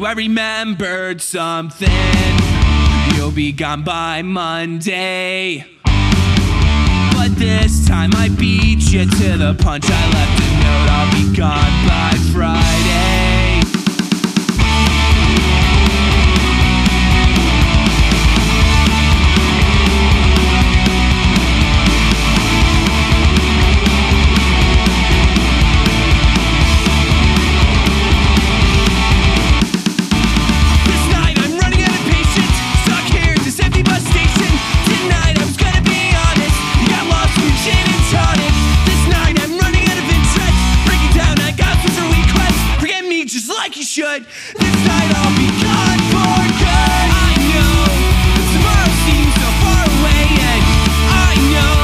I remembered something. You'll be gone by Monday, but this time I beat you to the punch. I left a note, I'll be gone by Friday. Like you should. This night I'll be gone for good. I know tomorrow seems so far away, and I know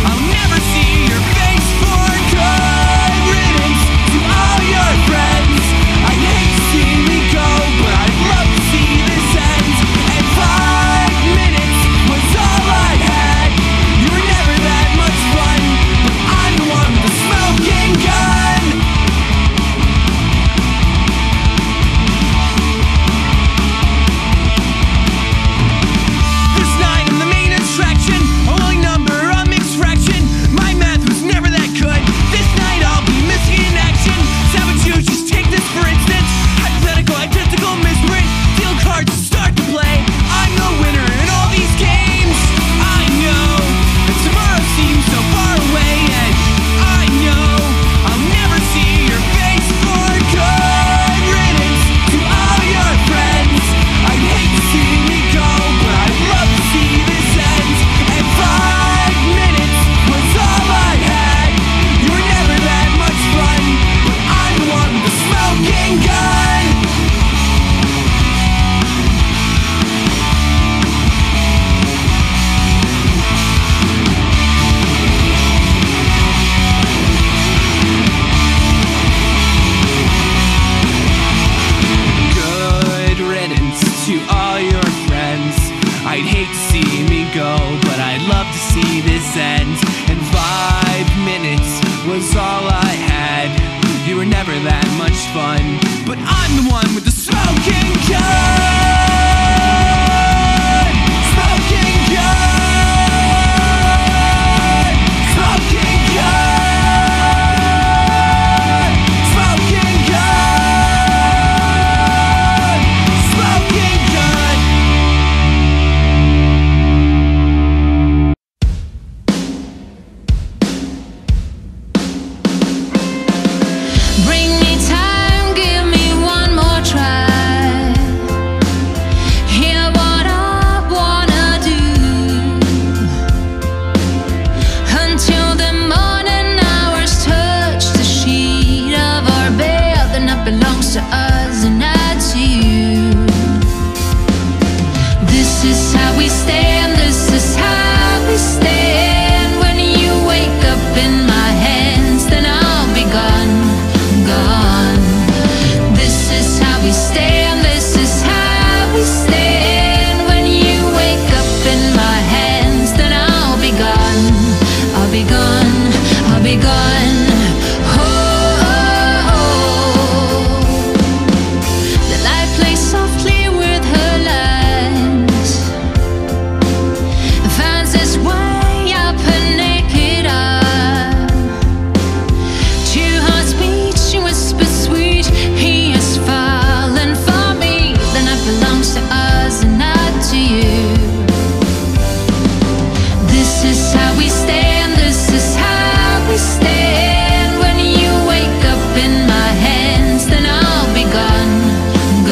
I'll never see your face for good. Riddance to all your friends. I'd hate to see me go, but I'd love to see this end. And 5 minutes was all I had. You were never that much fun, but I'm the one with the smoking gun. I'd hate to see me go, but I'd love to see this end. And 5 minutes was all I had. You were never that much fun, but I'm the one with the smoking gun. Smoking gun. Smoking gun. Smoking gun. Smoking gun. Bring me time, give me one more try. Hear what I wanna do. Until the morning hours touch the sheet of our bed, then that belongs to us and not to you. This is how we stand, this is how we stand. When you wake up in my hands, then I'll be gone. This is how we stand, this is how we stand. When you wake up in my hands, then I'll be gone. I'll be gone, I'll be gone. Oh, oh, oh. The light plays softly with her lines, finds its way up her naked arm. Two hearts beat, she whispers sweet, he is fallen for me. Then it belongs to us and not to you. This is how we stand, this is how we stand. When you wake up in my hands, then I'll be gone,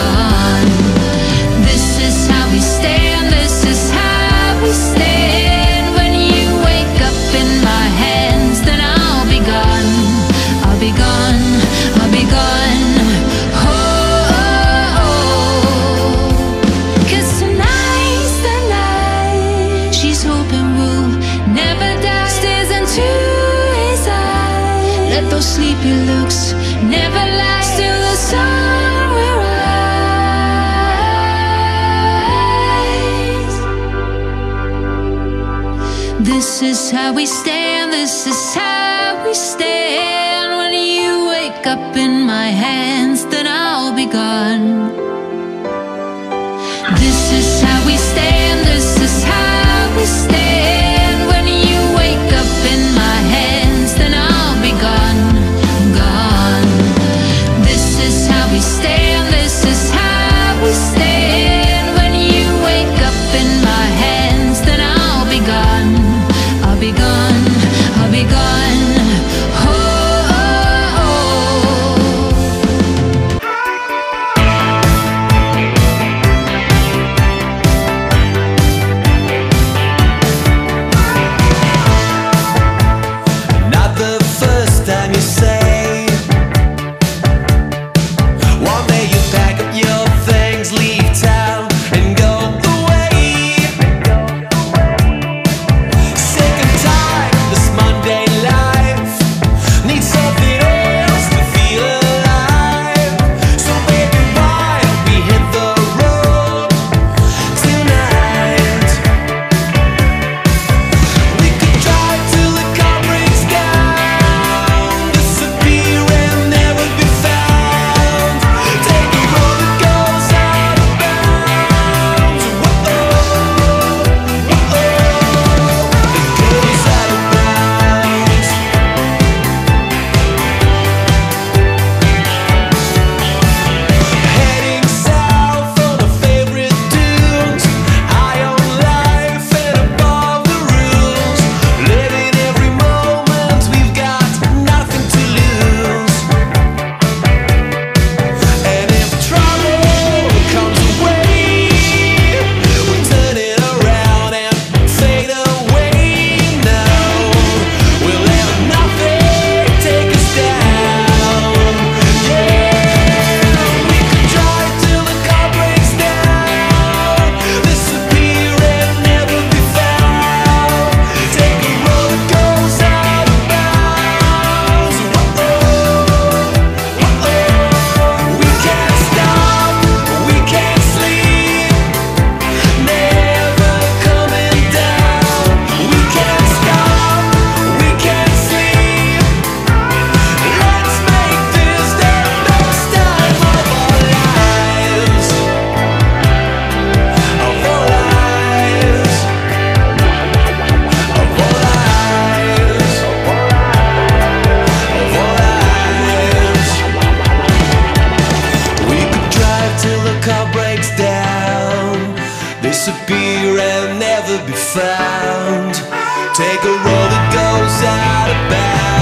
gone. This is how we stand, this is how we stand. When you wake up in my hands, then I'll be gone. I'll be gone, I'll be gone. Oh, oh, oh. 'Cause tonight's the night she's hoping will never die. Stares into his eyes, let those sleepy looks never lie. Still the sun will rise. This is how we stand, this is how we stand. When you wake up in my hands, then I'll be gone. disappear and never be found. Take a road that goes out of bounds.